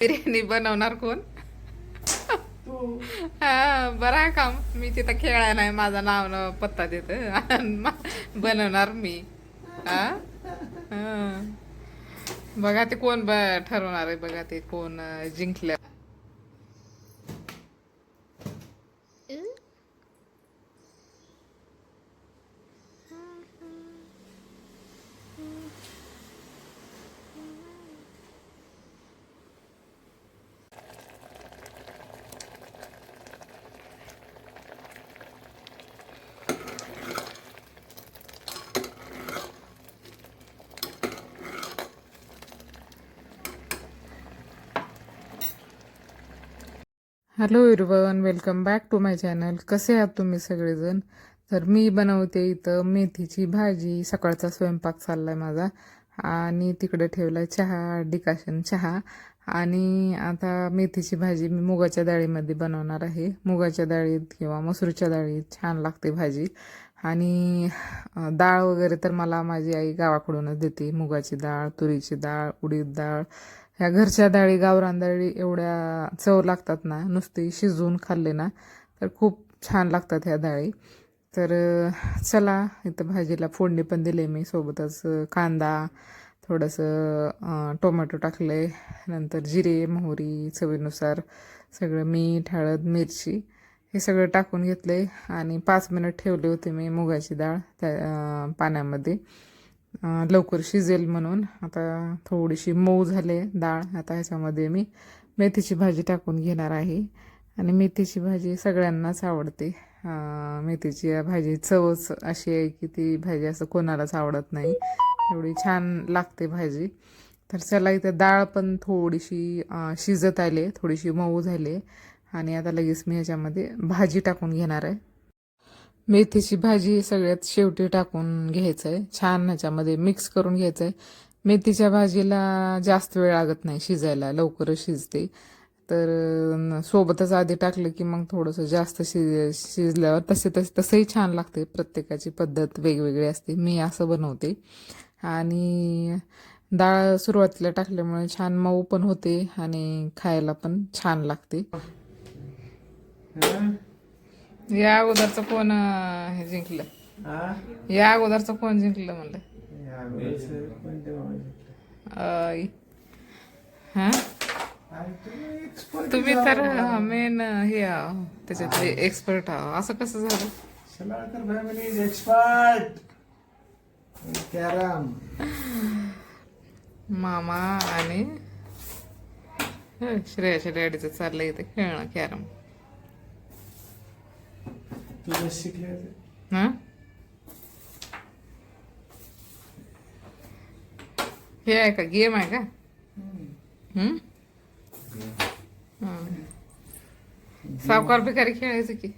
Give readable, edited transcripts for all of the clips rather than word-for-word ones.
बिर्याणी बनवणार कोण? तू हा बरं आहे काम. मी तिथं खेळायला नाही, माझं नाव न पत्ता देत बनवणार मी. हा हा. बघा ते कोण ठरवणार आहे, बघा ते कोण जिंकलं. Hello everyone, welcome back to my channel. कसे आहात तुम्ही सगळेजण? तर मी बनवते इथं मेथीची भाजी. सकाळचा स्वयंपाक चाललाय माझा आणि तिकडे ठेवलाय चहा, डिकाशन चहा. आणि आता मेथीची भाजी मी मुगाच्या डाळीमध्ये बनवणार आहे. मुगाच्या डाळीत किंवा मसूरच्या डाळीत छान लागते भाजी. आणि डाळ वगैरे तर मला माझी आई गावाकडूनच देते. मुगाची डाळ, तुरीची डाळ, उडीद डाळ, ह्या घरच्या डाळी, गावरान डाळी एवढ्या चव लागतात ना, नुसती शिजवून खाल्ले ना तर खूप छान लागतात ह्या डाळी. तर चला, इथं भाजीला फोडणी पण दिले मी. सोबतच कांदा, थोडंसं टोमॅटो टाकले, नंतर जिरे, मोहरी, चवीनुसार सगळं, मीठ, हळद, मिरची हे सगळं टाकून घेतले. आणि 5 मिनिट ठेवले होते मी मुगाची डाळ त्या पाण्यामध्ये, लवकर शिजेल म्हणून. आता थोडीशी मऊ झाले डाळ. आता ह्याच्यामध्ये मी मेथीची भाजी टाकून घेणार आहे. आणि मेथीची भाजी सगळ्यांनाच आवडते. मेथीची भाजी चवच अशी आहे की ती भाजी असं कोणालाच आवडत नाही, एवढी छान लागते भाजी. तर चला, इथं डाळ पण थोडीशी शिजत आले, थोडीशी मऊ झाली. आणि आता लगेच मी ह्याच्यामध्ये भाजी टाकून घेणार आहे. मेथीची भाजी सगळ्यात शेवटी टाकून घ्यायचं आहे, छान ह्याच्यामध्ये मिक्स करून घ्यायचं आहे. मेथीच्या भाजीला जास्त वेळ लागत नाही शिजायला, लवकरच शिजते. तर सोबतच आधी टाकलं की मग थोडंसं जास्त शिजल्यावर तसंही छान लागते. प्रत्येकाची पद्धत वेगवेगळी असते, मी असं बनवते. आणि डाळ सुरुवातीला टाकल्यामुळे छान मऊ पण होते आणि खायला पण छान लागते. या अगोदरचं कोण हे जिंकलं? या अगोदरचं कोण जिंकलं म्हणलं? अय, हा, तुम्ही तर मेन हे आहो, त्याच्यातले एक्सपर्ट आहो. असं कसं झालं? सलाळकर फॅमिली इज एक्सपर्ट कॅरम. मामा आणि श्रेयाच्या डॅडीचं चाललंय इथे खेळणं कॅरम. तुझं शिकले हा, हे आहे का, गेम आहे का? हम्म. सावकार भिकारी खेळायचं की.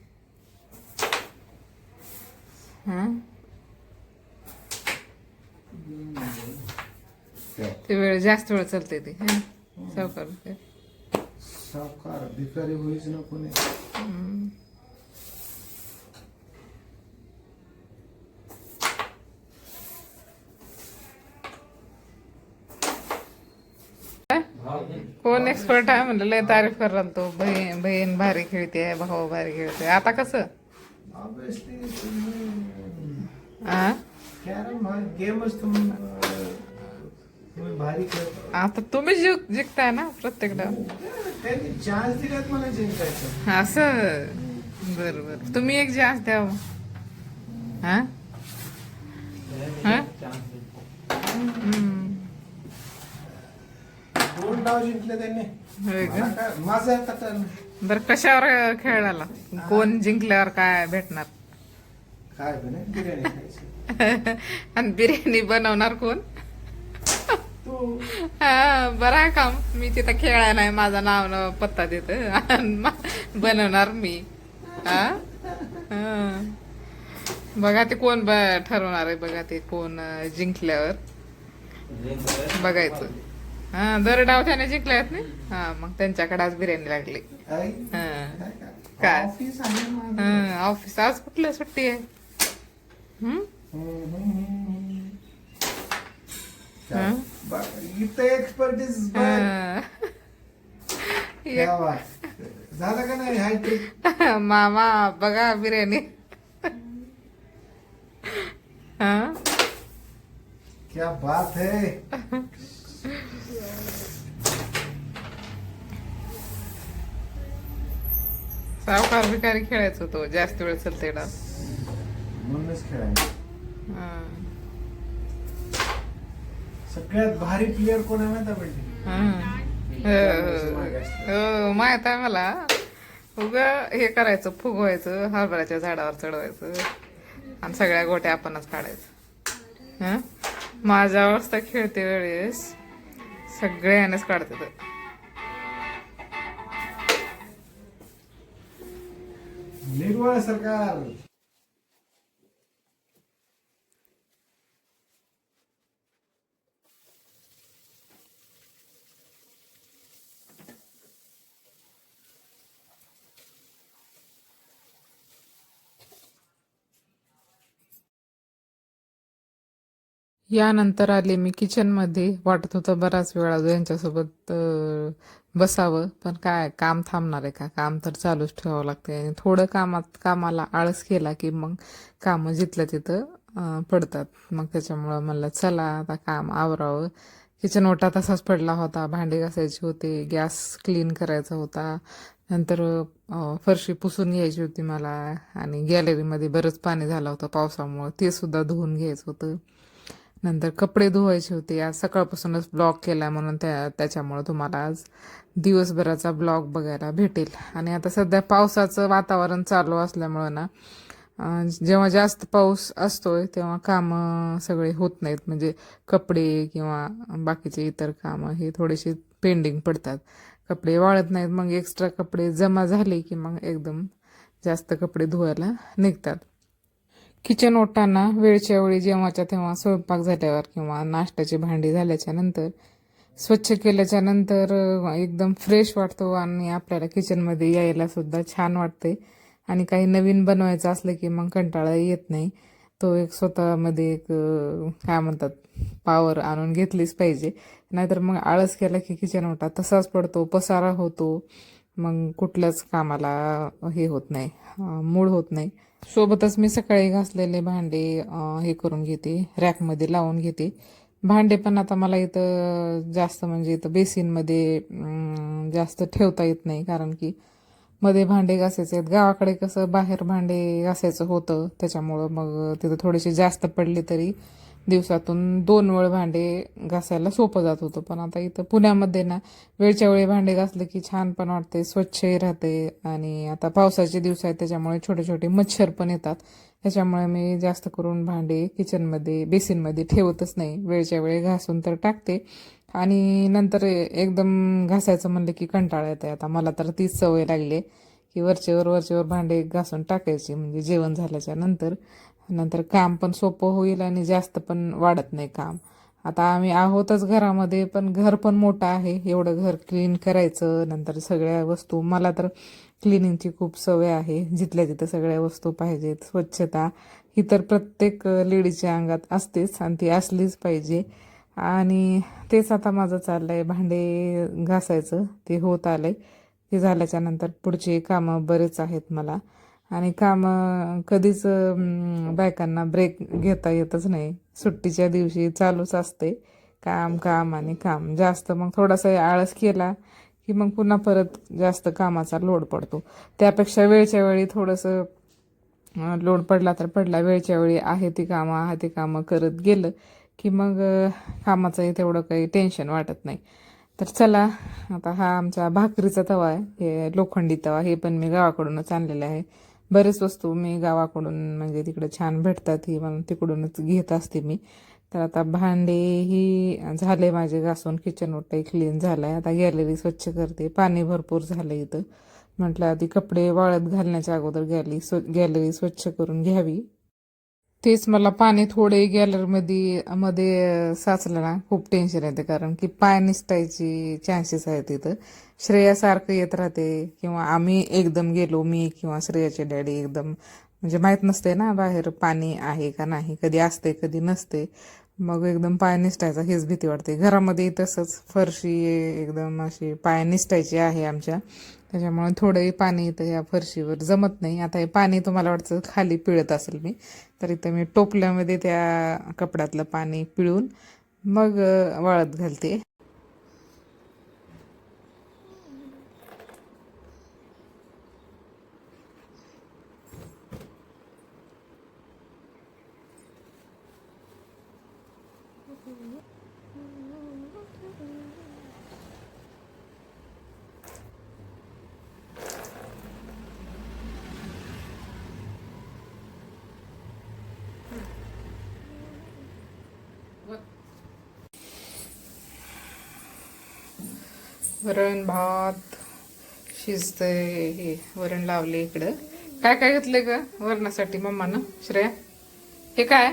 हा, ते वेळ जास्त वेळ चालते ते. सावकार भिकारी. सावकार भिकारी होईच ना कोणी. कोण एक्सपर्ट आहे म्हणलं, लय तारीफ कराल तो. बहीण बहीण भारी खेळते, भाऊ भारी खेळते. आता कसं? ऑब्विसली आ, कॅरम हा गेमच तुम्ही भारी खेळता. आता तुम्ही जिंकताय ना प्रत्येक डाव. त्यांनी चान्स दिलात मला जिंकायचं. असं, बरोबर. तुम्ही एक जास्त द्यावं. हा हा, 2 डाव जिंकले त्यांनी. होय का? मला काय, माझं आता तर बरं, कशावर खेळायला कोण जिंकल्यावर काय भेटणार? काय बने बिर्याणी खायची. आणि बिर्याणी बनवणार कोण? तू हा बरं आहे काम. मी तिथं खेळायला नाही, माझं नाव न पत्ता देत बनवणार मी. हा हा. बघा ते कोण ठरवणार आहे, बघा ते कोण जिंकल्यावर बघायचं. हा, दर डाव त्याने जिंकले आहेत नाही. हा, मग त्यांच्याकडे आज बिर्याणी लागली. आई हा, काय? ऑफिस आहे माझं. हा, ऑफिस आज कुठलं सुट्टी आहे? इथं एक्सपर्टीज. हा. क्या बात. झालं का नाही हाय ट्रिक. मामा बघा बिर्याणी. हा क्या बात है. सावकार भिकारी खेळायचो तो जास्त वेळ चलते डाव. म्हणूनच खेळायला. हा. सगळ्यात भारी प्लेअर कोण आहे माहिती म्हणजे हा. हो माहित आहे मला. उग हे करायचं फुगवायचं हरभऱ्याच्या झाडावर चढवायचं आणि सगळ्या गोट्या आपणच काढायचं. हं? माझ्या अवस्था खेळते वेळेस सगळ्यानेच काढते तर. निर्मळ सरकार. यानंतर आले मी किचनमध्ये. वाटत होतं बराच वेळ अजून यांच्यासोबत बसावं, पण काय काम थांबणार आहे का? काम तर चालूच ठेवावं लागते आणि थोडं कामाला आळस केला की मग कामं जिथल्या तिथं पडतात. मग त्याच्यामुळं म्हणलं चला आता काम आवरावं. किचन ओटा तसाच पडला होता, भांडे घासायचे होते, गॅस क्लीन करायचा होता, नंतर फरशी पुसून घ्यायची होती मला आणि गॅलरीमध्ये बरंच पाणी झालं होतं पावसामुळं, ते सुद्धा धुवून घ्यायचं होतं. नंतर कपडे धुवायचे होते. आज सकाळपासूनच ब्लॉग केला म्हणून त्याच्यामुळं तुम्हाला आज दिवसभराचा ब्लॉग बघायला भेटेल. आणि आता सध्या पावसाचं वातावरण चालू असल्यामुळं ना जेव्हा जास्त पाऊस असतोय तेव्हा कामं सगळे होत नाहीत. म्हणजे कपडे किंवा बाकीचे इतर कामं हे थोडेसे पेंडिंग पडतात. कपडे वाळत नाहीत, मग एक्स्ट्रा कपडे जमा झाले की मग एकदम जास्त कपडे धुवायला निघतात. किचन ओटांना वेळच्या वेळी जेव्हाच्या तेव्हा स्वयंपाक झाल्यावर किंवा नाश्त्याची भांडी झाल्याच्या नंतर स्वच्छ केल्याच्या नंतर एकदम फ्रेश वाटतो आणि आपल्याला किचनमध्ये यायला सुद्धा छान वाटते. आणि काही नवीन बनवायचं असलं की मग कंटाळा येत नाही. तो एक स्वतःमध्ये एक काय म्हणतात पॉवर आणून घेतलीच पाहिजे. नाहीतर मग आळस केला की किचन ओटा तसाच पडतो, पसारा होतो, मग कुठल्याच कामाला हे होत नाही, मूड होत नाही. सोबतच मी सकाळी घासलेले भांडे हे करून घेते, रॅकमध्ये लावून घेते. भांडे पण आता मला इथं जास्त म्हणजे इथं बेसिनमध्ये जास्त ठेवता येत नाही, कारण की मध्ये भांडे घासायचे आहेत. गावाकडे कसं बाहेर भांडे घासायचं होतं, त्याच्यामुळं मग तिथं थोडेसे जास्त पडले तरी दिवसातून 2 वेळ भांडे घासायला सोपं जात होतं. पण आता इथं पुण्यामध्ये ना वेळच्या वेळी भांडे घासले की छान पण वाटते, स्वच्छही राहते. आणि आता पावसाचे दिवस आहेत त्याच्यामुळे छोटे छोटे मच्छर पण येतात. त्याच्यामुळे मी जास्त करून भांडे किचनमध्ये बेसिनमध्ये ठेवतच नाही. वेळच्या वेळी घासून तर टाकते आणि नंतर एकदम घासायचं म्हणलं की कंटाळा येते. आता मला तर तीच सवय लागली की वरचेवर भांडे घासून टाकायची, म्हणजे जेवण झाल्याच्या नंतर नंतर काम पण सोपं होईल आणि जास्त पण वाढत नाही काम. आता आम्ही आहोतच घरामध्ये, पण घर पण मोठं आहे. एवढं घर क्लीन करायचं, नंतर सगळ्या वस्तू, मला तर क्लिनिंगची खूप सवय आहे. जिथल्या तिथं सगळ्या वस्तू पाहिजेत. स्वच्छता ही तर प्रत्येक लेडीजच्या अंगात असतेच आणि ती असलीच पाहिजे. आणि तेच आता माझं चाललंय, भांडे घासायचं ते होत आलंय. ते झाल्याच्या नंतर पुढचे कामं बरेच आहेत मला. आणि कामं कधीच बायकांना ब्रेक घेता येतच नाही. सुट्टीच्या दिवशी चालूच असते काम काम आणि काम. जास्त मग थोडासा आळस केला की मग पुन्हा परत जास्त कामाचा लोड पडतो. त्यापेक्षा वेळच्या वेळी थोडंसं लोड पडला तर पडला, वेळच्या वेळी आहे ती कामं करत गेलं की मग कामाचंही तेवढं काही टेन्शन वाटत नाही. तर चला, आता हा आमचा भाकरीचा तवा आहे, हे लोखंडी तवा, हे पण मी गावाकडूनच आणलेलं आहे. बरेच वस्तू मी गावाकडून म्हणजे तिकडे छान भेटतात ही म्हणून तिकडूनच घेत असते मी. तर आता भांडे ही झाले माझे घासून, किचन ओटाही क्लीन झाला आहे. आता गॅलरी स्वच्छ करते, पाणी भरपूर झालं इथं. म्हटलं आधी कपडे वाळत घालण्याच्या अगोदर गॅलरी स्वच्छ करून घ्यावी. तेच मला पाणी थोडे मध्ये साचलं ना खूप टेन्शन येते, कारण की पाय निसटायची चान्सेस आहेत तिथं. श्रेया सारखं येत राहते किंवा आम्ही एकदम गेलो, मी किंवा श्रेयाचे डॅडी एकदम, म्हणजे माहीत नसते ना बाहेर पाणी आहे का नाही, कधी असते कधी नसते. मग एकदम पाय निसटायचा हेच भीती वाटते. घरामध्ये तसंच फरशी एकदम अशी पाय निसटायची आहे आमच्या, त्याच्यामुळे थोडंही पाणी इथं या फरशीवर जमत नाही. आता हे पाणी तुम्हाला वाटतं खाली पिळत असेल मी, तर इथं मी टोपल्यामध्ये त्या कपड्यातलं पाणी पिळून मग वाळत घालते. वरण भात शिजतंय. हे वरण लावले इकडं. काय काय घेतलंय ग वरणासाठी मम्मानं श्रेया? हे काय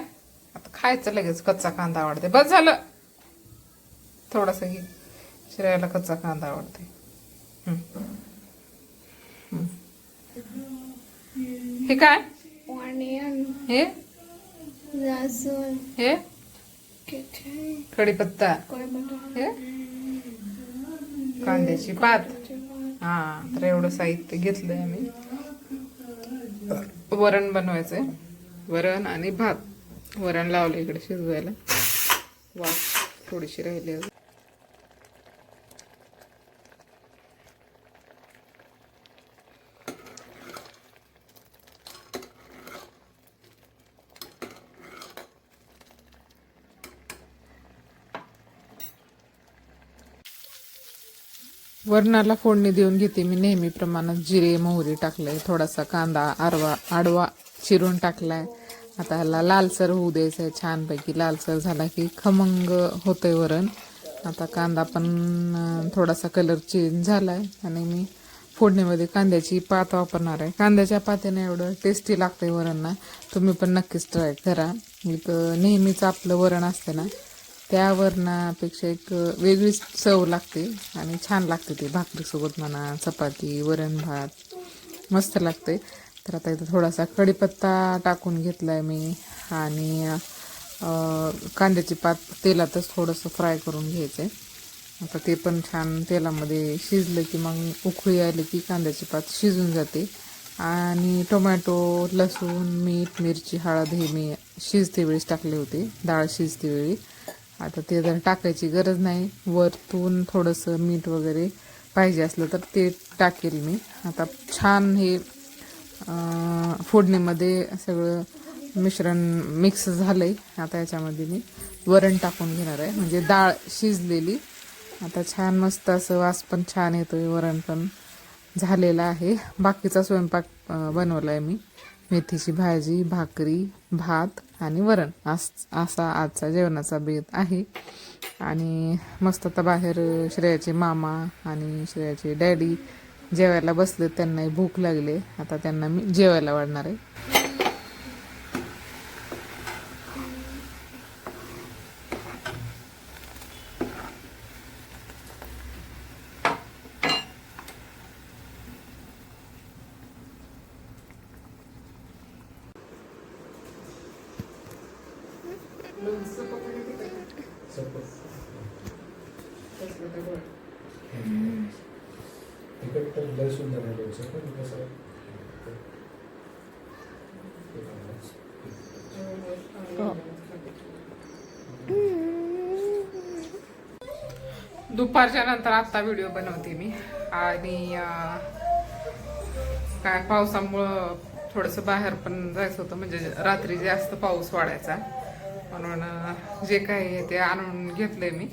आता खायचं लगेच? कच्चा कांदा आवडते. बस झालं. थोडासा घे. श्रेयाला कच्चा कांदा आवडते. हे काय? Onion, हे लसूण, हे कढीपत्ता, कोथिंबीर, हे कांद्याची पात. हा, तर एवढं साहित्य घेतलंय आम्ही. वरण बनवायचंय. वरण आणि भात. वरण लावलं इकडे शिजवायला. वाफ थोडीशी राहिली अजून. वरणाला फोडणी देऊन घेते मी नेहमीप्रमाणे. जिरे मोहरी टाकलंय, थोडासा कांदा आडवा चिरून टाकलाय. आता ह्याला लालसर होऊ द्यायचं आहे. छानपैकी लालसर झाला की खमंग होतंय वरण. आता कांदा पण थोडासा कलर चेंज झालाय आणि मी फोडणीमध्ये कांद्याची पात वापरणार आहे. कांद्याच्या पात्याने एवढं टेस्टी लागतंय वरण ना, तुम्ही पण नक्कीच ट्राय करा. इथं नेहमीच आपलं वरण असतं ना, त्या वरणापेक्षा एक वेगळीच चव लागते आणि छान लागते ते. भाकरीसोबत म्हणा, चपाती, वरण भात मस्त लागते. तर आता इथं थोडासा कढीपत्ता टाकून घेतलाय मी आणि कांद्याची पात तेलातच थोडंसं फ्राय करून घ्यायचं आहे. आता ते पण छान तेलामध्ये शिजलं की मग उकळी आली की कांद्याची पात शिजून जाते. आणि टोमॅटो, लसूण, मीठ, मिरची, हळद हे मी शिजते वेळेस टाकले होते, डाळ शिजते वेळी. आता ते जर टाकायची गरज नाही. वरतून थोडंसं मीठ वगैरे पाहिजे असलं तर ते टाकेल मी. आता छान हे फोडणीमध्ये सगळं मिश्रण मिक्स झालंय. आता याच्यामध्ये मी वरण टाकून घेणार आहे, म्हणजे डाळ शिजलेली. आता छान मस्त असं वास पण छान येतोय. वरण पण झालेलं आहे. बाकीचा स्वयंपाक बनवला आहे मी. मेथीची भाजी, भाकरी, भात आणि वरण असा आजचा जेवणाचा बेत आहे. आणि मस्त आता बाहेर श्रेयाचे मामा आणि श्रेयाचे डॅडी जेवायला बसले. त्यांनाही भूक लागली. आता त्यांना मी जेवायला वाढणार आहे. तिकट तर लय सुंदर आहे लोणचं, पण कसं दुपारच्या नंतर आत्ता व्हिडिओ बनवते मी. आणि काय पावसामुळं थोडंसं बाहेर पण जायचं होतं, म्हणजे रात्री जास्त पाऊस वाढायचा, म्हणून जे काही आहे ते आणून घेतलंय मी.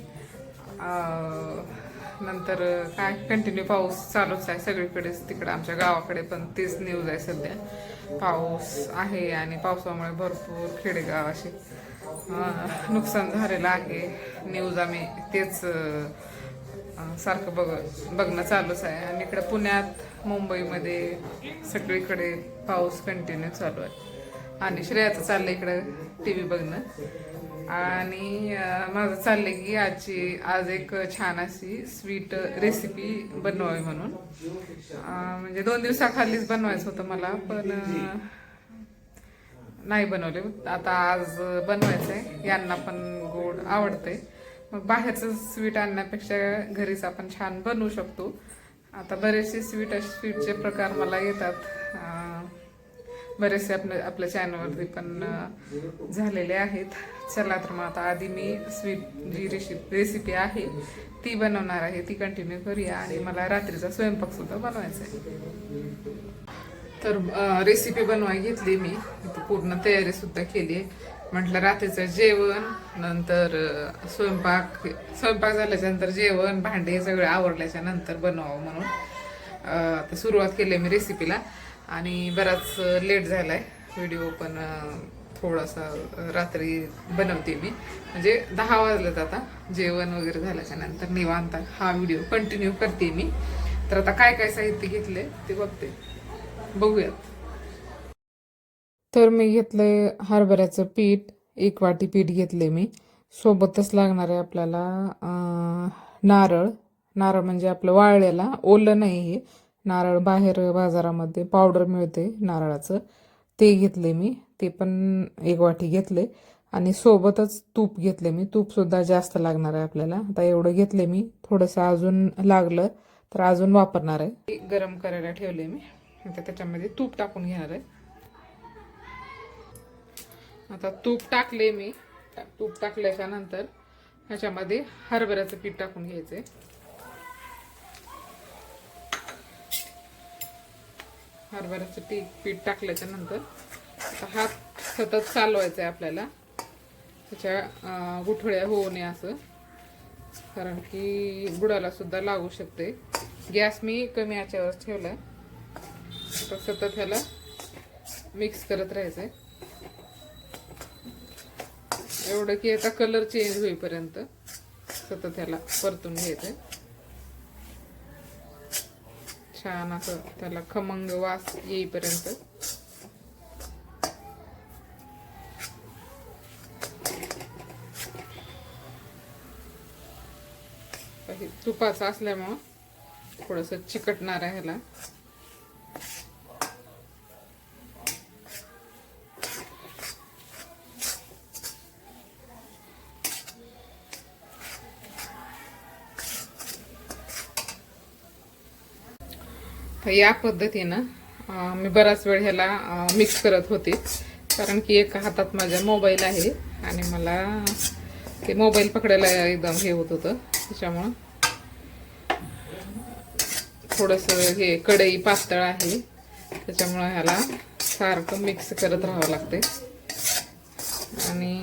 नंतर काय कंटिन्यू पाऊस चालूच आहे सगळीकडेच. तिकडं आमच्या गावाकडे पण तेच न्यूज आहे सध्या. पाऊस आहे आणि पावसामुळे भरपूर खेडेगाव असे नुकसान झालेलं आहे. न्यूज आम्ही तेच सारखं बघणं चालूच आहे. आणि इकडे पुण्यात, मुंबईमध्ये सगळीकडे पाऊस कंटिन्यू चालू आहे. आणि श्रेयाचं चाललंय इकडं TV बघणं. आणि माझं चाललंय की आज एक छान अशी स्वीट रेसिपी बनवावी म्हणून. म्हणजे 2 दिवसाखालीच बनवायचं होतं मला, पण नाही बनवले. आता आज बनवायचं आहे. यांना पण गोड आवडते. मग बाहेरचं स्वीट आणण्यापेक्षा घरीच आपण छान बनवू शकतो. आता बरेचसे स्वीटचे प्रकार मला येतात. बरेचसे आपल्या चॅनलवरती पण झालेले आहेत. चला तर मग आता आधी मी स्वीट जी रेसिपी आहे ती बनवणार आहे, ती कंटिन्यू करूया. आणि मला रात्रीचा स्वयंपाक सुद्धा बनवायचा आहे. तर रेसिपी बनवायला घेतली मी. पूर्ण तयारी सुद्धा केली. म्हटलं रात्रीचं जेवण नंतर स्वयंपाक झाल्याच्या नंतर जेवण भांडे सगळं आवरल्याच्या नंतर बनवावं म्हणून आता सुरुवात केली मी रेसिपीला. आणि बराच लेट झालाय. व्हिडिओ पण थोडासा रात्री बनवते मी, म्हणजे 10 वाजलेत आता. जेवण वगैरे झाल्याच्या नंतर निवांत हा व्हिडिओ कंटिन्यू करते मी. तर आता काय काय साहित्य घेतले ते बघूयात. तर मी घेतलंय हरभऱ्याचं पीठ, 1 वाटी पीठ घेतले मी. सोबतच लागणार आहे आपल्याला नारळ म्हणजे आपलं वाळलेला, ओलं नाही. हे नारळ बाहेर बाजारामध्ये पावडर मिळते नारळाचं, ते घेतले मी. ते पण 1 वाटी घेतले. आणि सोबतच तूप घेतले मी. तूप सुद्धा जास्त लागणार आहे आपल्याला. आता एवढं घेतले मी. थोडंसं अजून लागलं तर अजून वापरणार आहे. गरम करायला ठेवले मी. आता त्याच्यामध्ये तूप टाकून घेणार आहे. आता तूप टाकले मी. तूप टाकल्याच्या नंतर ह्याच्यामध्ये हरभऱ्याचं पीठ टाकून घ्यायचंय. हरभऱ्याचं पीठ टाकल्याच्या नंतर आता हात सतत चालवायचा आहे आपल्याला, त्याच्या गुठळ्या होऊ नये असं, कारण की बुडाला सुद्धा लागू शकते. गॅस मी कमी आचेवर ठेवलाय. आता सतत ह्याला मिक्स करत राहायचंय, एवढं की आता कलर चेंज होईपर्यंत सतत ह्याला परतून घ्यायचंय. छान असं त्याला खमंग वास येईपर्यंत. तुपाचं असल्यामुळं थोडंसं चिकटणार आहे ह्याला. या पद्धतीनं मी बराच वेळ ह्याला मिक्स करत होते, कारण की एका हातात माझा मोबाईल आहे आणि मला ते मोबाईल पकडायला एकदम हे होत होतं. त्याच्यामुळं थोडंसं हे कढई पातळ आहे, त्याच्यामुळं ह्याला सारखं मिक्स करत राहावं लागते. आणि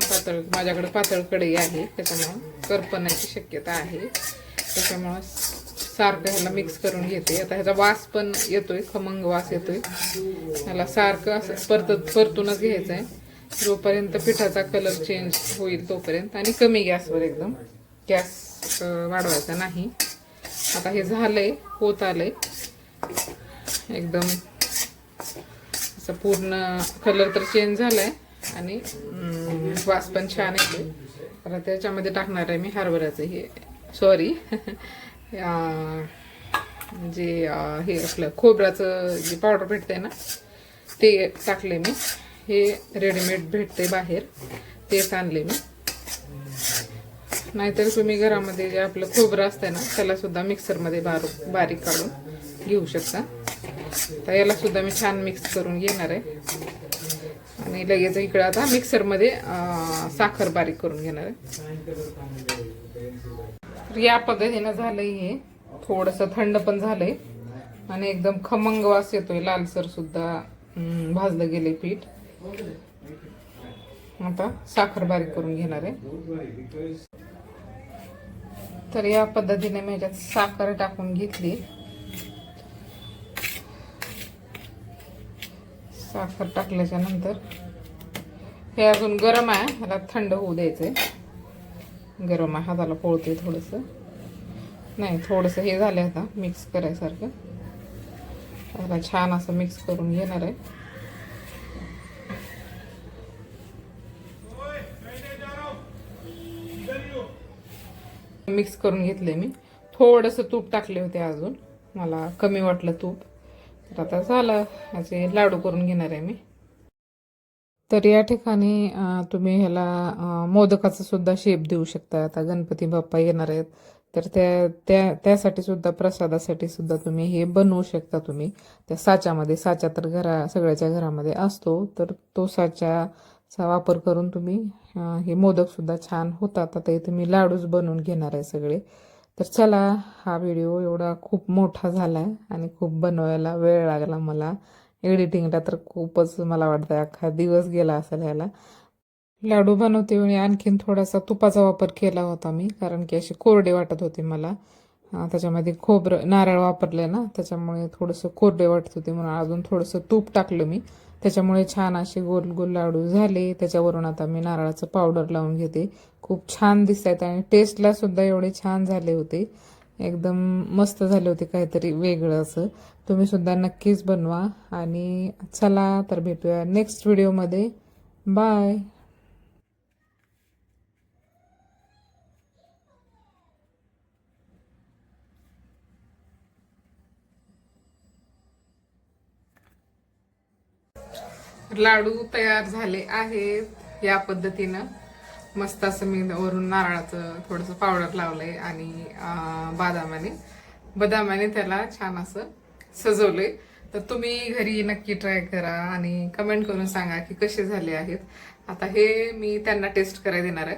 माझ्याकडे पातळ कढई आहे, त्याच्यामुळं करपण्याची शक्यता आहे. त्याच्यामुळं सारखं ह्याला मिक्स करून घेते. आता ह्याचा वास पण येतोय, खमंग वास येतोय. ह्याला सारखं असं परतूनच घ्यायचं आहे जोपर्यंत पिठाचा कलर चेंज होईल तोपर्यंत. आणि कमी गॅसवर, एकदम गॅस वाढवायचा नाही. आता हे झालंय, होत आलंय एकदम असं पूर्ण. कलर तर चेंज झालाय आणि वास पण छान येतोय. आता त्याच्यामध्ये टाकणार आहे मी हरभऱ्याचं जे हे आपलं खोबऱ्याचं जे पावडर भेटतंय ना, ते टाकले मी. हे रेडीमेड भेटते बाहेर, तेच आणले मी. नाहीतर तुम्ही घरामध्ये जे आपलं खोबरं असतंय ना, त्याला सुद्धा मिक्सरमध्ये बारीक काढून घेऊ शकता. तर याला सुद्धा मी छान मिक्स करून घेणार आहे. आणि लगेच इकडे आता मिक्सरमध्ये साखर बारीक करून घेणार आहे. तर या पद्धतीनं झालंय हे. थोडंसं थंड पण झालंय आणि एकदम खमंग वास येतोय. लालसर सुद्धा भाजलं गेले पीठ. आता साखर बारीक करून घेणार आहे. तर या पद्धतीने मी ह्याच्यात साखर टाकून घेतली. साखर टाकल्याच्या नंतर हे अजून गरम आहे, ह्याला थंड होऊ द्यायचंय. गरम आहे, हाताला पोळते थोडंसं. नाही, थोडंसं हे झालं आता मिक्स करायसारखं. त्याला छान असं मिक्स करून घेणार आहे. मिक्स करून घेतले मी. थोडंसं तूप टाकले होते, अजून मला कमी वाटलं तूप. तर आता झालं, याचे लाडू करून घेणार आहे मी. तर या ठिकाणी तुम्ही ह्याला मोदकाचा सुद्धा शेप देऊ शकता. आता गणपती बाप्पा येणार आहेत तर त्यासाठी सुद्धा प्रसादासाठी सुद्धा तुम्ही हे बनवू शकता. तुम्ही त्या साच्यामध्ये, साचा तर सगळ्याच्या घरामध्ये असतो, तर तो साच्याचा वापर करून तुम्ही हे मोदक सुद्धा छान होतात. आता इथे मी लाडूच बनवून घेणार आहे सगळे. तर चला, हा व्हिडिओ एवढा खूप मोठा झाला आहे आणि खूप बनवायला वेळ लागला मला. एडिटिंगला तर खूपच मला वाटतं अख्खा दिवस गेला असेल ह्याला. लाडू बनवते वेळी आणखीन थोडासा तुपाचा वापर केला होता मी, कारण की असे कोरडे वाटत होते मला. त्याच्यामध्ये खोबरं, नारळ वापरले ना, त्याच्यामुळे थोडंसं कोरडे वाटत होते, म्हणून अजून थोडंसं तूप टाकलं मी. त्याच्यामुळे छान असे गोल गोल लाडू झाले. त्याच्यावरून आता मी नारळाचं पावडर लावून घेते. खूप छान दिसत आहेत आणि टेस्टला सुद्धा एवढे छान झाले होते. एकदम मस्त झाले होते, काहीतरी वेगळं असं. तुम्ही सुद्धा नक्कीच बनवा. आणि चला तर भेटूया नेक्स्ट व्हिडिओमध्ये. बाय. लाडू तयार झाले आहेत या पद्धतीनं. मस्त असं मी वरून नारळाचं थोडंसं पावडर लावलंय आणि बदामाने त्याला छान असं सजवलंय. तर तुम्ही घरी नक्की ट्राय करा आणि कमेंट करून सांगा की कसे झाले आहेत. आता हे मी त्यांना टेस्ट करायला देणार आहे.